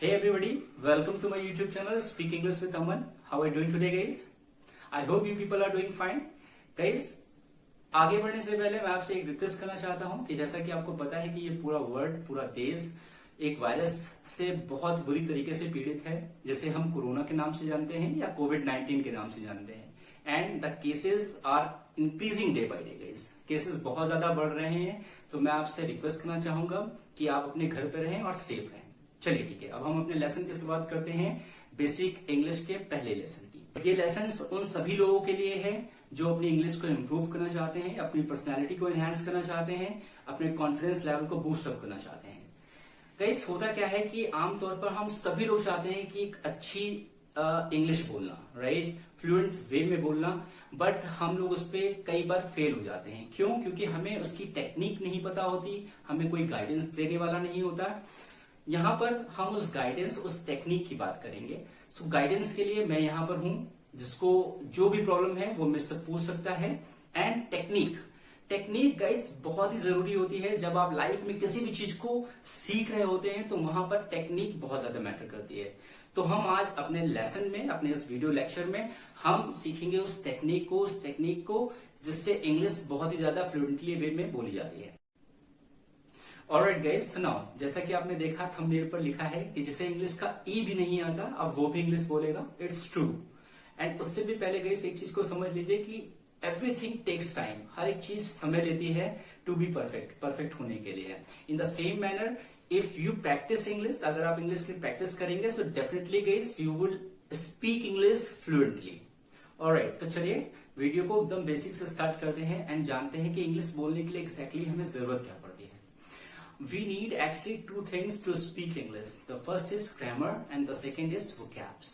Hey everybody, welcome to my YouTube channel Speak English with Aman. How are you doing today guys? I hope you people are doing fine. Guys, आगे बढ़ने से पहले मैं आपसे एक request करना चाहता हूं कि जैसा कि आपको पता है कि ये पूरा वर्ल्ड, पूरा देश एक वायरस से बहुत बुरी तरीके से पीड़ित है, जिसे हम कोरोना के नाम से जानते हैं या कोविड-19 के नाम से जानते हैं. And the cases are increasing day by day guys. Cases बहुत ज्यादा बढ़ रहे हैं, तो मैं आपसे रिक्वेस्ट करना चाहूंगा कि आप अपने घर पे रहें और सेफ रहें. चलिए ठीक है, अब हम अपने लेसन की शुरुआत करते हैं बेसिक इंग्लिश के पहले लेसन की. ये लेसन उन सभी लोगों के लिए है जो अपनी इंग्लिश को इम्प्रूव करना चाहते हैं, अपनी पर्सनैलिटी को एनहांस करना चाहते हैं, अपने कॉन्फिडेंस लेवल को बूस्ट अप करना चाहते हैं. गाइस, होता क्या है कि आमतौर पर हम सभी लोग चाहते हैं कि एक अच्छी इंग्लिश बोलना, राइट, फ्लुएंट वे में बोलना, बट हम लोग उस पर कई बार फेल हो जाते हैं. क्यों? क्योंकि हमें उसकी टेक्निक नहीं पता होती, हमें कोई गाइडेंस देने वाला नहीं होता. यहाँ पर हम उस गाइडेंस, उस टेक्निक की बात करेंगे. सो गाइडेंस के लिए मैं यहाँ पर हूं, जिसको जो भी प्रॉब्लम है वो मुझसे पूछ सकता है. एंड टेक्निक गाइस बहुत ही जरूरी होती है. जब आप लाइफ में किसी भी चीज को सीख रहे होते हैं तो वहां पर टेक्निक बहुत ज्यादा मैटर करती है. तो हम आज अपने लेसन में, अपने इस वीडियो लेक्चर में हम सीखेंगे उस टेक्निक को जिससे इंग्लिश बहुत ही ज्यादा फ्लुएंटली वे में बोली जाती है. ऑलराइट गाइस, सुनाओ, जैसा कि आपने देखा थंबनेल पर लिखा है कि जिसे इंग्लिश का ई भी नहीं आता अब वो भी इंग्लिश बोलेगा. It's true. एंड उससे भी पहले गाइस एक चीज को समझ लीजिए कि एवरीथिंग टेक्स टाइम. हर एक चीज समय लेती है टू बी परफेक्ट होने के लिए. In the same manner if you practice English, अगर आप इंग्लिश की प्रैक्टिस करेंगे so definitely guys you will speak English fluently. Alright, तो चलिए वीडियो को एकदम बेसिक से स्टार्ट करते हैं एंड जानते हैं कि इंग्लिश बोलने के लिए एग्जैक्टली हमें जरूरत क्या पड़ती है. We need actually two things to speak English. The first is grammar and the second is vocabs.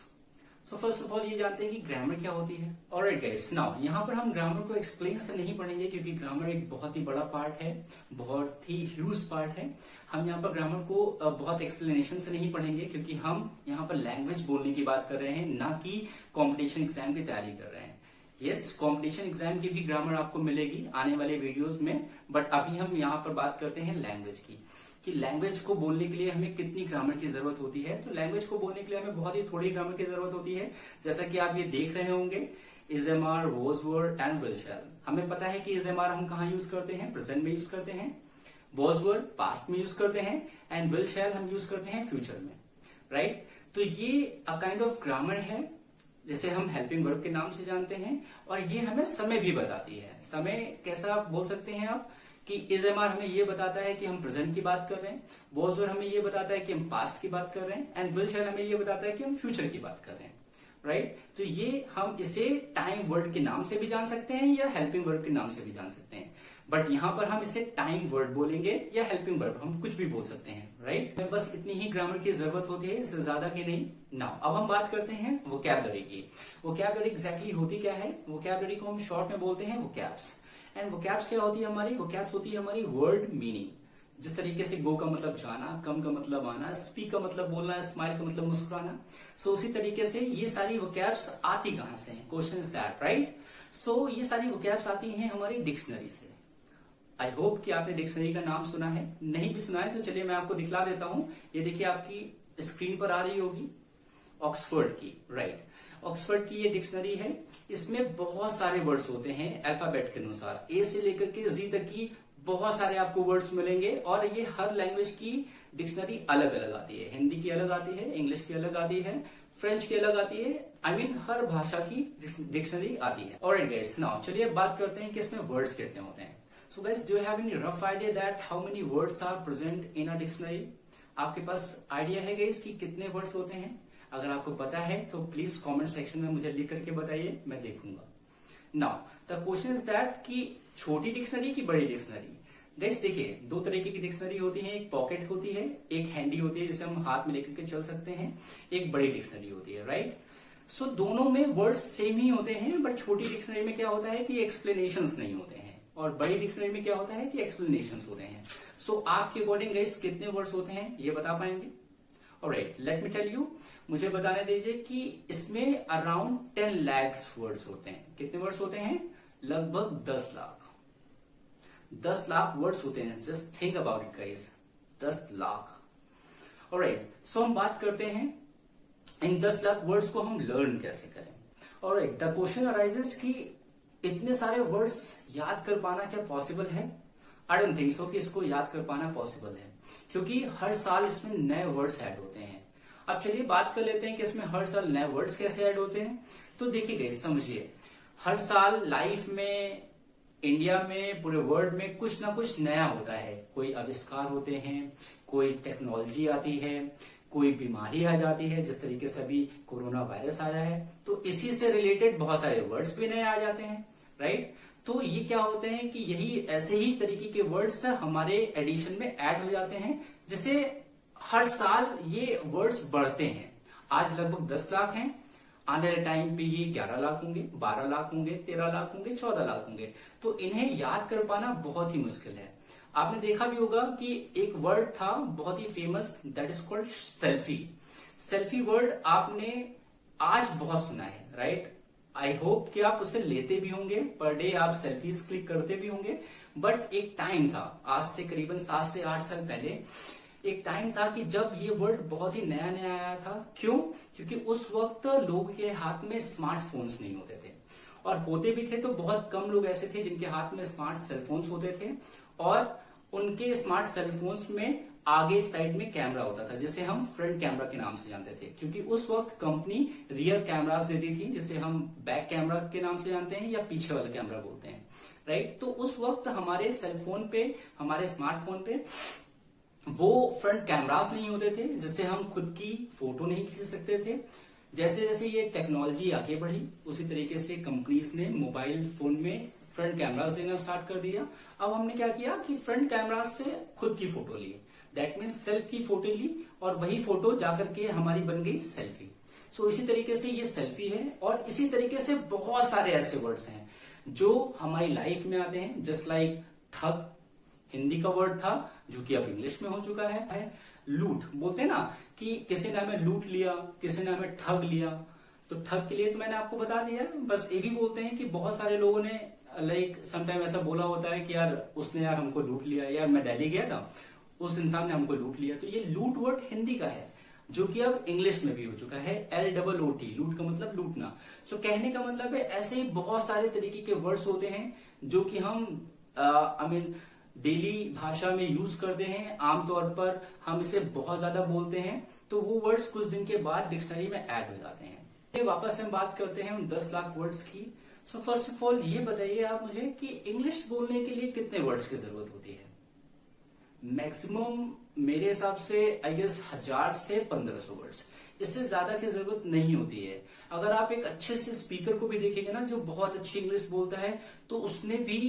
So first of all ये जानते हैं कि ग्रामर क्या होती है. Alright guys, now यहाँ पर हम ग्रामर को एक्सप्लेन से नहीं पढ़ेंगे क्योंकि ग्रामर एक बहुत ही बड़ा पार्ट है, बहुत ही ह्यूज पार्ट है. हम यहाँ पर ग्रामर को बहुत एक्सप्लेनेशन से नहीं पढ़ेंगे क्योंकि हम यहाँ पर लैंग्वेज बोलने की बात कर रहे हैं, ना कि कॉम्पिटिशन एग्जाम की तैयारी कर रहे हैं. यस, कॉम्पिटिशन एग्जाम की भी ग्रामर आपको मिलेगी आने वाले वीडियोस में, बट अभी हम यहाँ पर बात करते हैं लैंग्वेज की, कि लैंग्वेज को बोलने के लिए हमें कितनी ग्रामर की जरूरत होती है. तो लैंग्वेज को बोलने के लिए हमें बहुत ही थोड़ी ग्रामर की जरूरत होती है. जैसा कि आप ये देख रहे होंगे, is am are, was were and will shall. हमें पता है कि इज एम आर हम कहाँ यूज करते हैं, प्रेजेंट में यूज करते हैं, वॉज वर्ड पास्ट में यूज करते हैं, एंड विल शैल हम यूज करते हैं फ्यूचर में, राइट. तो ये अ काइंड ऑफ ग्रामर है जिसे हम हेल्पिंग वर्ब के नाम से जानते हैं, और ये हमें समय भी बताती है. समय कैसा आप बोल सकते हैं आप कि इज एम आर हमें ये बताता है कि हम प्रेजेंट की बात कर रहे हैं, वॉज वर्ड हमें ये बताता है कि हम पास्ट की बात कर रहे हैं, एंड विल शैल हमें ये बताता है कि हम फ्यूचर की बात कर रहे हैं, राइट. तो ये हम इसे टाइम वर्ड के नाम से भी जान सकते हैं या हेल्पिंग वर्ब के नाम से भी जान सकते हैं, बट यहाँ पर हम इसे टाइम वर्ड बोलेंगे या हेल्पिंग वर्ब, हम कुछ भी बोल सकते हैं, राइट. बस इतनी ही ग्रामर की जरूरत होती है, इससे ज्यादा की नहीं. नाउ अब हम बात करते हैं वोकैबुलरी की. वोकैबुलरी एग्जैक्टली होती क्या है? वोकैबुलरी को हम शॉर्ट में बोलते हैं वोकैब्स. एंड वोकैब्स क्या होती है हमारी? वोकैब्स होती है हमारी वर्ड मीनिंग. जिस तरीके से गो का मतलब जाना, कम का मतलब आना, स्पीक का मतलब बोलना, स्माइल का मतलब मुस्कुराना. सो उसी तरीके से ये सारी वोकैब्स आती कहां से हैं? Question is that, right. So ये सारी वोकैब्स आती हैं हमारी डिक्शनरी से. आई होप कि आपने डिक्शनरी का नाम सुना है. नहीं भी सुना है तो चलिए मैं आपको दिखला देता हूं. ये देखिए आपकी स्क्रीन पर आ रही होगी ऑक्सफोर्ड की, राइट. ऑक्सफोर्ड की ये डिक्शनरी है. इसमें बहुत सारे वर्ड्स होते हैं अल्फाबेट के अनुसार, ए से लेकर के जी तक की बहुत सारे आपको वर्ड्स मिलेंगे, और ये हर लैंग्वेज की डिक्शनरी अलग अलग आती है. हिंदी की अलग आती है, इंग्लिश की अलग आती है, फ्रेंच की अलग आती है. आई मीन हर भाषा की डिक्शनरी आती है. ऑलराइट गाइस, नाउ चलिए अब बात करते हैं कि इसमें वर्ड्स कितने होते हैं. So guys, do you have any rough idea that how many words are present in a dictionary? आपके पास आइडिया है गाइस कि कितने वर्ड्स होते हैं? अगर आपको पता है तो प्लीज कमेंट सेक्शन में मुझे लिख करके बताइए, मैं देखूंगा. Now the question is that कि छोटी डिक्शनरी की बड़ी डिक्शनरी. गाइस देखिए, दो तरीके की डिक्शनरी होती है. एक पॉकेट होती है, एक हैंडी होती है जिसे हम हाथ में लेकर के चल सकते हैं, एक बड़ी डिक्शनरी होती है, राइट. सो दोनों में वर्ड्स सेम ही होते हैं, बट छोटी डिक्शनरी में क्या होता है कि एक्सप्लेनेशंस नहीं होते हैं, और बड़ी डिक्शनरी में क्या होता है कि एक्सप्लेनेशंस होते हैं. सो आपके अकॉर्डिंग गाइस कितने वर्ड्स होते हैं ये बता पाएंगे? Alright, let me tell you. मुझे बताने दीजिए कि इसमें अराउंड 10 लाख वर्ड्स होते हैं. कितने वर्ड्स होते हैं? लगभग 10 लाख. 10 लाख वर्ड्स होते हैं. Just think about it guys, 10 lakh. Alright, so हम बात करते हैं इन 10 लाख वर्ड्स को हम लर्न कैसे करें। ऑलराइट, द क्वेश्चन अराइजेस कि इतने सारे वर्ड्स याद कर पाना क्या पॉसिबल है? आई डोंट थिंक सो कि इसको याद कर पाना पॉसिबल है, क्योंकि हर साल इसमें नए वर्ड्स ऐड होते हैं। अब चलिए बात कर लेते हैं कि इसमें हर साल नए वर्ड्स कैसे ऐड होते हैं। तो देखिए गाइस, समझिए, हर साल लाइफ में, इंडिया में, पूरे वर्ल्ड में कुछ ना कुछ नया होता है। कोई आविष्कार होते हैं, कोई टेक्नोलॉजी आती है, कोई बीमारी आ जाती है, जिस तरीके से अभी कोरोना वायरस आया है, तो इसी से रिलेटेड बहुत सारे वर्ड्स भी नए आ जाते हैं, राइट। तो ये क्या होते हैं कि यही ऐसे ही तरीके के वर्ड्स हमारे एडिशन में ऐड हो जाते हैं, जिसे हर साल ये वर्ड्स बढ़ते हैं। आज लगभग 10 लाख हैं, आने वाले टाइम पे ये 11 लाख होंगे, 12 लाख होंगे, 13 लाख होंगे, 14 लाख होंगे। तो इन्हें याद कर पाना बहुत ही मुश्किल है। आपने देखा भी होगा कि एक वर्ड था बहुत ही फेमस, that is called selfie. Selfie word आपने आज बहुत सुना है, राइट। आई होप कि आप उसे लेते भी होंगे, पर डे आप सेल्फीज क्लिक करते भी होंगे। बट एक टाइम था, आज से करीबन 7 से 8 साल पहले एक टाइम था कि जब ये वर्ड बहुत ही नया नया आया था। क्यों? क्योंकि उस वक्त लोगों के हाथ में स्मार्टफोन्स नहीं होते थे, और होते भी थे तो बहुत कम लोग ऐसे थे जिनके हाथ में स्मार्ट सेलफोन्स होते थे, और उनके स्मार्ट सेलफोन्स में आगे साइड में कैमरा होता था, जिसे हम फ्रंट कैमरा के नाम से जानते थे। क्योंकि उस वक्त कंपनी रियर कैमरास देती थी, जिसे हम बैक कैमरा के नाम से जानते हैं या पीछे वाला कैमरा बोलते हैं, राइट। तो उस वक्त हमारे सेलफोन पे, हमारे स्मार्टफोन पे वो फ्रंट कैमरास नहीं होते थे, जिससे हम खुद की फोटो नहीं खींच सकते थे। जैसे जैसे ये टेक्नोलॉजी आगे बढ़ी, उसी तरीके से कंपनीज ने मोबाइल फोन में फ्रंट कैमरास देना स्टार्ट कर दिया। अब हमने क्या किया कि फ्रंट कैमरास से खुद की फोटो ली, दैट मीन्स सेल्फ की फोटो ली, और वही फोटो जाकर के हमारी बन गई सेल्फी। सो इसी तरीके से ये सेल्फी है, और इसी तरीके से बहुत सारे ऐसे वर्ड्स हैं जो हमारी लाइफ में आते हैं। जस्ट लाइक ठग, हिंदी का वर्ड था जो कि अब इंग्लिश में हो चुका है। लूट बोलते हैं ना, कि किसी ने हमें लूट लिया, किसी ने हमें ठग लिया। तो ठग के लिए तो मैंने आपको बता दिया। बस ये भी बोलते हैं कि बहुत सारे लोगों ने लाइक समटाइम ऐसा बोला होता है कि यार उसने यार हमको लूट लिया, यार मैं दिल्ली गया था, उस इंसान ने हमको लूट लिया। तो ये लूट वर्ड हिंदी का है, जो कि अब इंग्लिश में भी हो चुका है। LOOT, लूट का मतलब लूटना। सो कहने का मतलब है ऐसे ही बहुत सारे तरीके के वर्ड्स होते हैं जो कि हम डेली भाषा में यूज करते हैं। आमतौर पर हम इसे बहुत ज्यादा बोलते हैं, तो वो वर्ड्स कुछ दिन के बाद डिक्शनरी में ऐड हो जाते हैं। वापस हम बात करते हैं उन 10 लाख वर्ड्स की। सो फर्स्ट ऑफ ऑल ये बताइए आप मुझे कि इंग्लिश बोलने के लिए कितने वर्ड्स की जरूरत होती है? मैक्सिमम मेरे हिसाब से आई गेस 1000 से 1500 वर्ड्स, इससे ज्यादा की जरूरत नहीं होती है। अगर आप एक अच्छे से स्पीकर को भी देखेंगे ना, जो बहुत अच्छी इंग्लिश बोलता है, तो उसने भी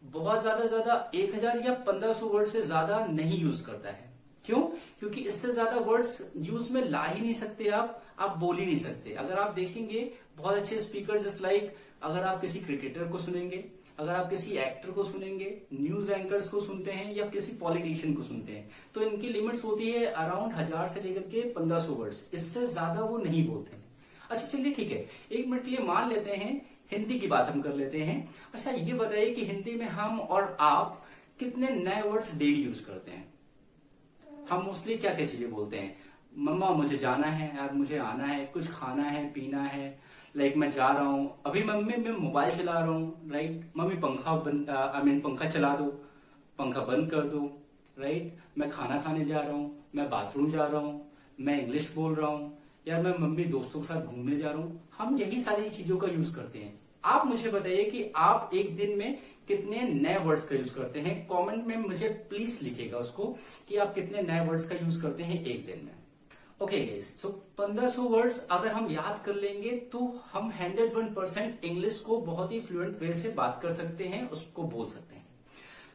बहुत ज्यादा 1000 या 1500 वर्ड से ज्यादा नहीं यूज करता है। क्यों? क्योंकि इससे ज्यादा वर्ड्स यूज में ला ही नहीं सकते, आप बोल ही नहीं सकते। अगर आप देखेंगे बहुत अच्छे स्पीकर, जस्ट लाइक अगर आप किसी क्रिकेटर को सुनेंगे, अगर आप किसी एक्टर को सुनेंगे, न्यूज एंकर्स को सुनते हैं, या किसी पॉलिटिशियन को सुनते हैं, तो इनकी लिमिट्स होती है अराउंड 1000 से लेकर के 1500 वर्ड्स, इससे ज्यादा वो नहीं बोलते हैं। अच्छा चलिए ठीक है, एक मिनट के लिए मान लेते हैं हिंदी की बात हम कर लेते हैं। अच्छा ये बताइए कि हिंदी में हम और आप कितने नए वर्ड्स डेली यूज करते हैं? हम मोस्टली क्या क्या चीजें बोलते हैं? मम्मा मुझे जाना है, यार मुझे आना है, कुछ खाना है, पीना है, लाइक मैं जा रहा हूँ, अभी मम्मी मैं मोबाइल चला रहा हूँ, राइट। मम्मी पंखा चला दो, पंखा बंद कर दो, राइट। मैं खाना खाने जा रहा हूँ, मैं बाथरूम जा रहा हूँ, मैं इंग्लिश बोल रहा हूँ, यार मैं मम्मी दोस्तों के साथ घूमने जा रहा हूँ। हम यही सारी चीजों का यूज करते हैं। आप मुझे बताइए कि आप एक दिन में कितने नए वर्ड्स का यूज करते हैं? कमेंट में मुझे प्लीज लिखिएगा उसको कि आप कितने नए वर्ड्स का यूज करते हैं एक दिन में। ओके गाइस, सो 1500 वर्ड्स अगर हम याद कर लेंगे तो हम 101% इंग्लिश को बहुत ही फ्लुएंट वे से बात कर सकते हैं, उसको बोल सकते हैं।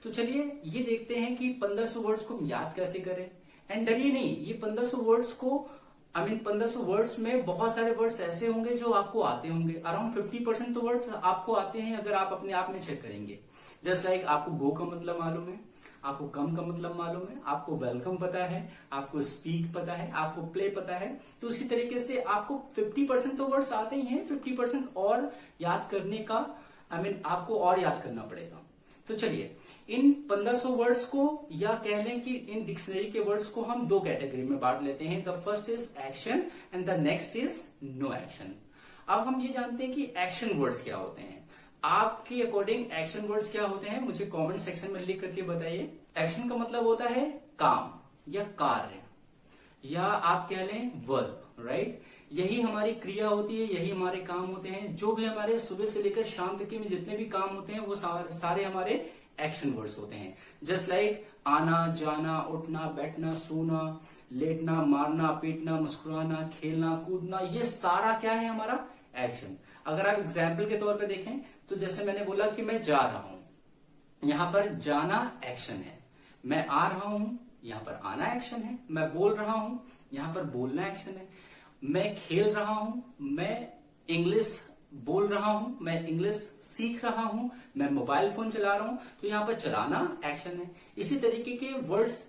तो चलिए ये देखते हैं कि 1500 वर्ड्स को हम याद कैसे करें। एंड डरिए नहीं, ये 1500 वर्ड्स को 1500 वर्ड्स में बहुत सारे वर्ड्स ऐसे होंगे जो आपको आते होंगे। अराउंड 50% तो वर्ड्स आपको आते हैं अगर आप अपने आप में चेक करेंगे। जस्ट लाइक आपको गो का मतलब मालूम है, आपको कम का मतलब मालूम है, आपको वेलकम पता है, आपको स्पीक पता है, आपको प्ले पता है। तो उसी तरीके से आपको 50% तो वर्ड्स आते ही हैं, 50% और याद करने का आपको और याद करना पड़ेगा। तो चलिए इन 1500 वर्ड्स को या कह लें कि इन डिक्शनरी के वर्ड्स को हम दो कैटेगरी में बांट लेते हैं। The first is action and the next is no action. अब हम ये जानते हैं कि एक्शन वर्ड्स क्या होते हैं। आपके अकॉर्डिंग एक्शन वर्ड्स क्या होते हैं मुझे कमेंट सेक्शन में लिख करके बताइए। एक्शन का मतलब होता है काम या कार्य, या आप कह लें वर्ब, राइट। यही हमारी क्रिया होती है, यही हमारे काम होते हैं। जो भी हमारे सुबह से लेकर शाम तक में जितने भी काम होते हैं वो सारे हमारे एक्शन वर्ड्स होते हैं। जस्ट लाइक आना, जाना, उठना, बैठना, सोना, लेटना, मारना, पीटना, मुस्कुराना, खेलना, कूदना, ये सारा क्या है हमारा एक्शन। अगर आप एग्जाम्पल के तौर पे देखें तो जैसे मैंने बोला कि मैं जा रहा हूं, यहां पर जाना एक्शन है। मैं आ रहा हूं, यहां पर आना एक्शन है। मैं बोल रहा हूं, यहां पर बोलना एक्शन है। मैं खेल रहा हूं, मैं इंग्लिश बोल रहा हूं, मैं इंग्लिश सीख रहा हूं, मैं मोबाइल फोन चला रहा हूं, तो यहां पर चलाना एक्शन है। इसी तरीके के वर्ड्स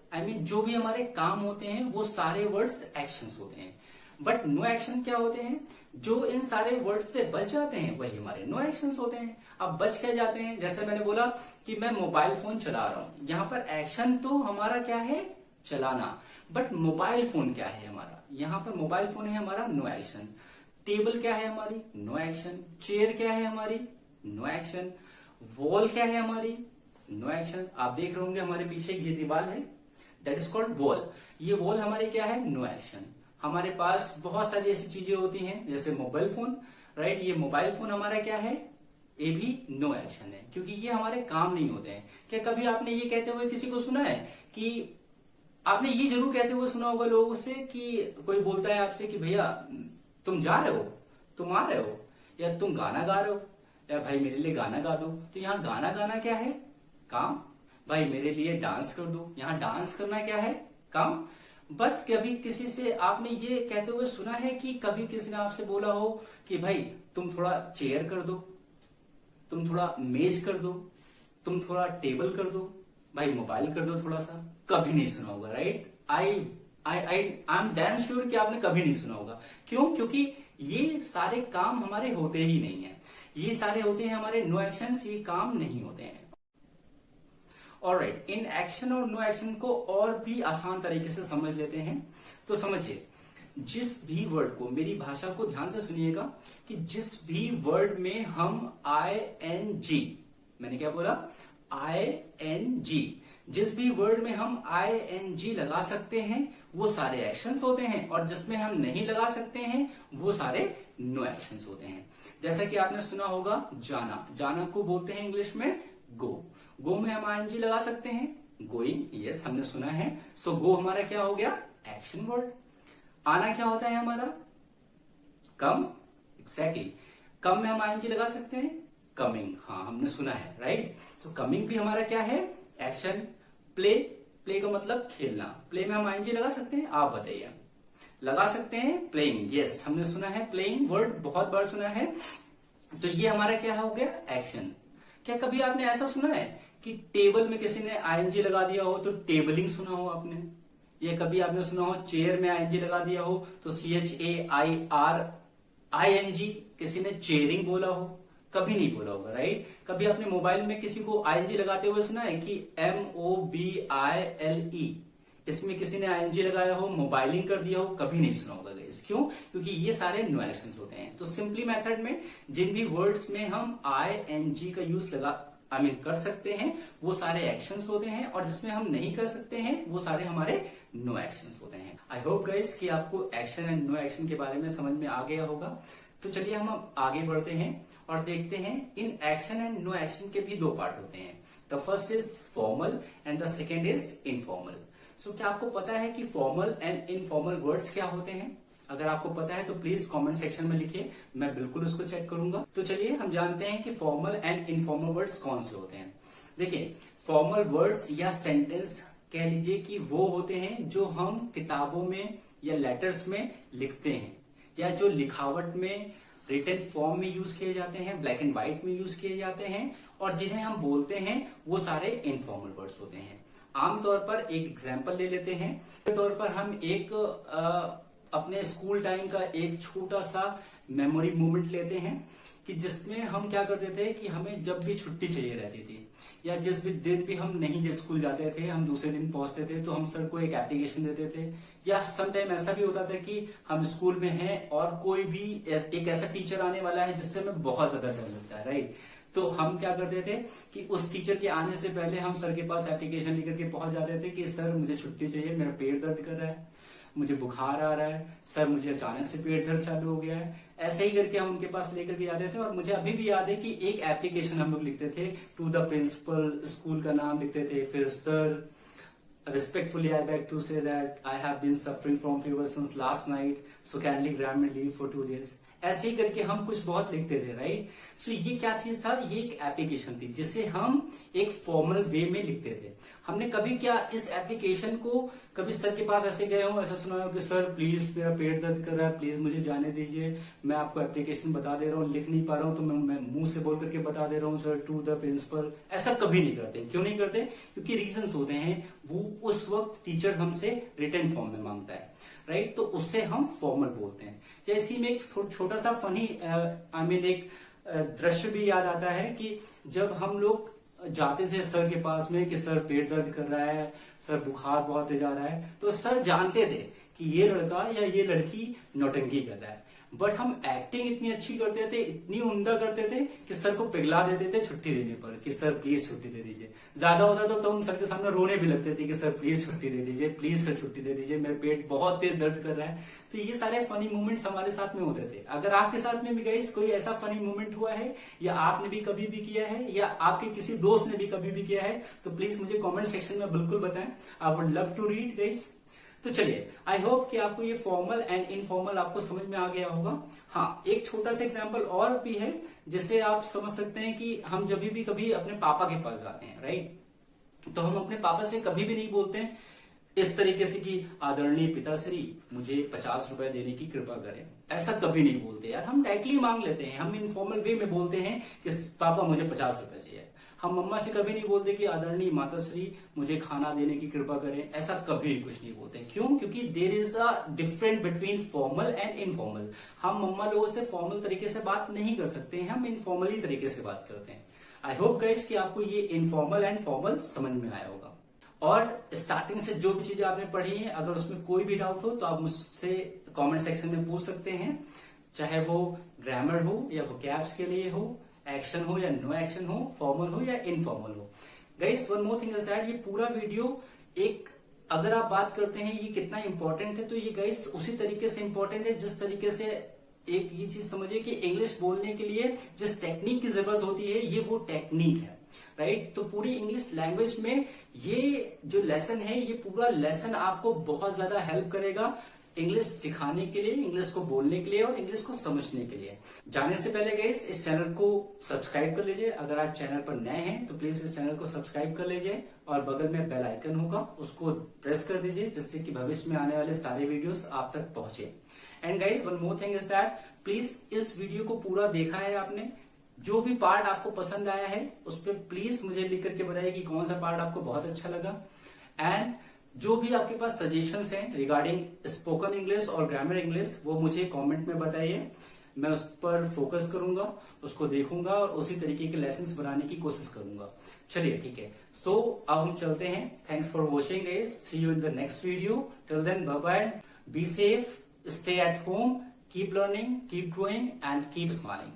जो भी हमारे काम होते हैं वो सारे वर्ड्स एक्शंस होते हैं। बट नो एक्शन क्या होते हैं, जो इन सारे वर्ड्स से बच जाते हैं वही हमारे नो एक्शंस होते हैं। अब बच क्या जाते हैं, जैसे मैंने बोला कि मैं मोबाइल फोन चला रहा हूं, यहां पर एक्शन तो हमारा क्या है चलाना, बट मोबाइल फोन क्या है हमारा, यहां पर मोबाइल फोन है हमारा नो एक्शन। टेबल क्या है हमारी नो एक्शन। चेयर क्या है हमारी नो एक्शन। वॉल क्या है हमारी नो एक्शन। आप देख रहे होंगे हमारे पीछे ये दीवार है, दैट इज कॉल्ड वॉल। ये वॉल हमारी क्या है नो एक्शन। हमारे पास बहुत सारी ऐसी चीजें होती हैं जैसे मोबाइल फोन, राइट। ये मोबाइल फोन हमारा क्या है, ये भी नो एक्शन है, क्योंकि ये हमारे काम नहीं होते हैं। क्या कभी आपने ये कहते हुए किसी को सुना है कि आपने ये जरूर कहते हुए सुना होगा लोगों से कि कोई बोलता है आपसे कि भैया तुम जा रहे हो, तुम आ रहे हो, या तुम गाना गा रहे हो, या भाई मेरे लिए गाना गा दो। तो यहाँ गाना गाना क्या है काम, भाई मेरे लिए डांस कर दो, यहाँ डांस करना क्या है काम। बट कभी किसी से आपने ये कहते हुए सुना है कि कभी किसी ने आपसे बोला हो कि भाई तुम थोड़ा चेयर कर दो, तुम थोड़ा मेज कर दो, तुम थोड़ा टेबल कर दो, भाई मोबाइल कर दो थोड़ा सा। कभी नहीं सुना होगा, right. I am damn sure कि आपने कभी नहीं सुना होगा। क्यों, क्योंकि ये सारे काम हमारे होते ही नहीं है। ये सारे होते हैं हमारे नो एक्शंस, ये काम नहीं होते हैं। ऑलराइट, इन एक्शन और नो एक्शन को और भी आसान तरीके से समझ लेते हैं। तो समझिए, जिस भी वर्ड को, मेरी भाषा को ध्यान से सुनिएगा, कि जिस भी वर्ड में हम ING, मैंने क्या बोला ING, जिस भी वर्ड में हम ING लगा सकते हैं वो सारे एक्शंस होते हैं, और जिसमें हम नहीं लगा सकते हैं वो सारे नो एक्शंस होते हैं। जैसा कि आपने सुना होगा जाना, जाना को बोलते हैं इंग्लिश में गो। गो में हम ING लगा सकते हैं, गोइंग, यस हमने सुना है। सो गो हमारा क्या हो गया एक्शन वर्ड। आना क्या होता है हमारा कम, एग्जैक्टली। कम में हम ING लगा सकते हैं कमिंग, हाँ हमने सुना है, राइट। तो कमिंग भी हमारा क्या है एक्शन। प्ले, प्ले का मतलब खेलना, प्ले में हम ING लगा सकते हैं, आप बताइए। लगा सकते हैं प्लेइंग, यस हमने सुना है प्लेइंग वर्ड बहुत बार सुना है। तो ये हमारा क्या हो गया एक्शन। क्या कभी आपने ऐसा सुना है कि टेबल में किसी ने ING लगा दिया हो तो टेबलिंग सुना हो आपने, या कभी आपने सुना हो चेयर में ING लगा दिया हो तो CHAIRING किसी ने चेयरिंग बोला हो, कभी नहीं बोला होगा, राइट। कभी आपने मोबाइल में किसी को ING लगाते हुए सुना है कि MOBILE, इसमें किसी ने ING लगाया हो, मोबाइलिंग कर दिया हो, कभी नहीं सुना होगा गाइस। क्यों, क्योंकि ये सारे नो एक्शंस होते हैं। तो सिंपली मेथड में जिन भी वर्ड्स में हम ING का यूज कर सकते हैं वो सारे एक्शंस होते हैं, और जिसमें हम नहीं कर सकते हैं वो सारे हमारे नो एक्शंस होते हैं। आई होप गाइस कि आपको एक्शन एंड नो एक्शन के बारे में समझ में आ गया होगा। तो चलिए हम अब आगे बढ़ते हैं और देखते हैं इन एक्शन एंड नो एक्शन के भी दो पार्ट होते हैं। The first is formal and the second is informal. So क्या आपको पता है कि फॉर्मल एंड इनफॉर्मल वर्ड्स क्या होते हैं? अगर आपको पता है तो प्लीज कमेंट सेक्शन में लिखिए, मैं बिल्कुल उसको चेक करूंगा। तो चलिए हम जानते हैं कि फॉर्मल एंड इनफॉर्मल वर्ड्स कौन से होते हैं। देखिए, फॉर्मल वर्ड्स या सेंटेंस कह लीजिए कि वो होते हैं जो हम किताबों में या लेटर्स में लिखते हैं, या जो लिखावट में रिटन फॉर्म में यूज किए जाते हैं, ब्लैक एंड व्हाइट में यूज किए जाते हैं, और जिन्हें हम बोलते हैं वो सारे इनफॉर्मल वर्ड्स होते हैं। आमतौर पर एक एग्जाम्पल ले लेते हैं। तौर पर हम एक अपने स्कूल टाइम का एक छोटा सा मेमोरी मोमेंट लेते हैं कि जिसमें हम क्या करते थे कि हमें जब भी छुट्टी चाहिए रहती थी या जिस भी दिन भी हम नहीं स्कूल जाते थे, हम दूसरे दिन पहुंचते थे तो हम सर को एक एप्लीकेशन देते थे। या सम टाइम ऐसा भी होता था कि हम स्कूल में हैं और कोई भी एक ऐसा टीचर आने वाला है जिससे हमें बहुत ज्यादा डर लगता है, राइट। तो हम क्या करते थे कि उस टीचर के आने से पहले हम सर के पास एप्लीकेशन लेकर के पहुंच जाते थे कि सर मुझे छुट्टी चाहिए, मेरा पेट दर्द कर रहा है, मुझे बुखार आ रहा है, सर मुझे अचानक से पेट दर्द चालू हो गया है। ऐसे ही करके हम उनके पास लेकर के जाते थे। और मुझे अभी भी याद है कि एक एप्लीकेशन हम लोग लिखते थे, टू द प्रिंसिपल, स्कूल का नाम लिखते थे, फिर sir respectfully I beg to say that I have been suffering from fever since last night, so kindly grant me leave for 2 days। ऐसे ही करके हम कुछ बहुत लिखते थे, राइट। सो ये क्या चीज था, ये एक एप्लीकेशन थी जिसे हम एक फॉर्मल वे में लिखते थे। हमने कभी क्या इस एप्लीकेशन को कभी सर के पास ऐसे गए हो, ऐसा सुना हो कि सर प्लीज मेरा पेट दर्द कर रहा है, प्लीज मुझे जाने दीजिए, मैं आपको एप्लीकेशन बता दे रहा हूँ, लिख नहीं पा रहा हूँ तो मैं मुंह से बोल करके बता दे रहा हूँ सर टू द प्रिंसिपल। ऐसा कभी नहीं करते। क्यों नहीं करते? क्योंकि रीजंस होते हैं, वो उस वक्त टीचर हमसे रिटन फॉर्म में मांगता है, राइट। तो उससे हम फॉर्मल बोलते हैं। जैसे में एक छोटा सा फनी एक दृश्य भी याद आता है कि जब हम लोग जाते थे सर के पास में कि सर पेट दर्द कर रहा है, सर बुखार बहुत तेज आ रहा है, तो सर जानते थे कि ये लड़का या ये लड़की नौटंकी कर रहा है। बट हम एक्टिंग इतनी अच्छी करते थे, इतनी उम्दा करते थे कि सर को पिघला देते थे छुट्टी देने पर कि सर प्लीज छुट्टी दे दीजिए। ज्यादा होता तो हम सर के सामने रोने भी लगते थे कि सर प्लीज छुट्टी दे दीजिए, प्लीज सर छुट्टी दे दीजिए, मेरे पेट बहुत तेज दर्द कर रहा है। तो ये सारे फनी मोमेंट्स हमारे साथ में होते थे। अगर आपके साथ में भी गाइस कोई ऐसा फनी मोमेंट हुआ है या आपने भी कभी भी किया है या आपके किसी दोस्त ने भी कभी भी किया है तो प्लीज मुझे कमेंट सेक्शन में बिल्कुल बताएं। I would love to read guys. तो चलिए, आई होप कि आपको ये फॉर्मल एंड इनफॉर्मल आपको समझ में आ गया होगा। हाँ, एक छोटा सा एग्जांपल और भी है जिससे आप समझ सकते हैं कि हम जब भी कभी अपने पापा के पास जाते हैं, राइट, तो हम अपने पापा से कभी भी नहीं बोलते हैं इस तरीके से कि आदरणीय पिताश्री मुझे 50 रुपए देने की कृपा करें। ऐसा कभी नहीं बोलते यार, हम डायरेक्टली मांग लेते हैं, हम इनफॉर्मल वे में बोलते हैं कि पापा मुझे 50 रुपए चाहिए। हम मम्मा से कभी नहीं बोलते कि आदरणीय माताश्री मुझे खाना देने की कृपा करें। ऐसा कभी कुछ नहीं बोलते। क्यों? क्योंकि there is a different between formal and informal. हम मम्मा लोगों से फॉर्मल तरीके से बात नहीं कर सकते हैं, हम इनफॉर्मली तरीके से बात करते हैं। आई होप गाइस कि आपको ये इनफॉर्मल एंड फॉर्मल समझ में आया होगा। और स्टार्टिंग से जो भी चीजें आपने पढ़ी है, अगर उसमें कोई भी डाउट हो तो आप मुझसे कमेंट सेक्शन में पूछ सकते हैं, चाहे वो ग्रामर हो या वोकैब्स के लिए हो, एक्शन हो या नो एक्शन हो, फॉर्मल हो या इनफॉर्मल हो। Guys one more thing is that ये पूरा वीडियो एक, अगर आप बात करते हैं ये कितना इंपॉर्टेंट है, तो ये गाइस उसी तरीके से इंपॉर्टेंट है जिस तरीके से एक ये चीज समझिए कि इंग्लिश बोलने के लिए जिस टेक्निक की जरूरत होती है ये वो टेक्निक है, राइट। तो पूरी इंग्लिश लैंग्वेज में ये जो लेसन है, ये पूरा लेसन आपको बहुत ज्यादा हेल्प करेगा इंग्लिश सिखाने के लिए, इंग्लिश को बोलने के लिए और इंग्लिश को समझने के लिए। जाने से पहले गाइस इस चैनल को सब्सक्राइब कर लीजिए। अगर आप चैनल पर नए हैं तो प्लीज इस चैनल को सब्सक्राइब कर लीजिए और बगल में बेल आइकन होगा उसको प्रेस कर दीजिए, जिससे कि भविष्य में आने वाले सारे वीडियोस आप तक पहुंचे। And guys one more thing is that please इस वीडियो को पूरा देखा है आपने, जो भी पार्ट आपको पसंद आया है उस पर प्लीज मुझे लिख करके बताइए कि कौन सा पार्ट आपको बहुत अच्छा लगा। एंड जो भी आपके पास सजेशंस हैं रिगार्डिंग स्पोकन इंग्लिश और ग्रामर इंग्लिश वो मुझे कमेंट में बताइए। मैं उस पर फोकस करूंगा, उसको देखूंगा और उसी तरीके के लेसन्स बनाने की कोशिश करूंगा। चलिए ठीक है, सो अब हम चलते हैं। Thanks for watching guys, see you in the next video. Till then bye bye, be safe, stay at home, keep learning, keep growing and keep smiling.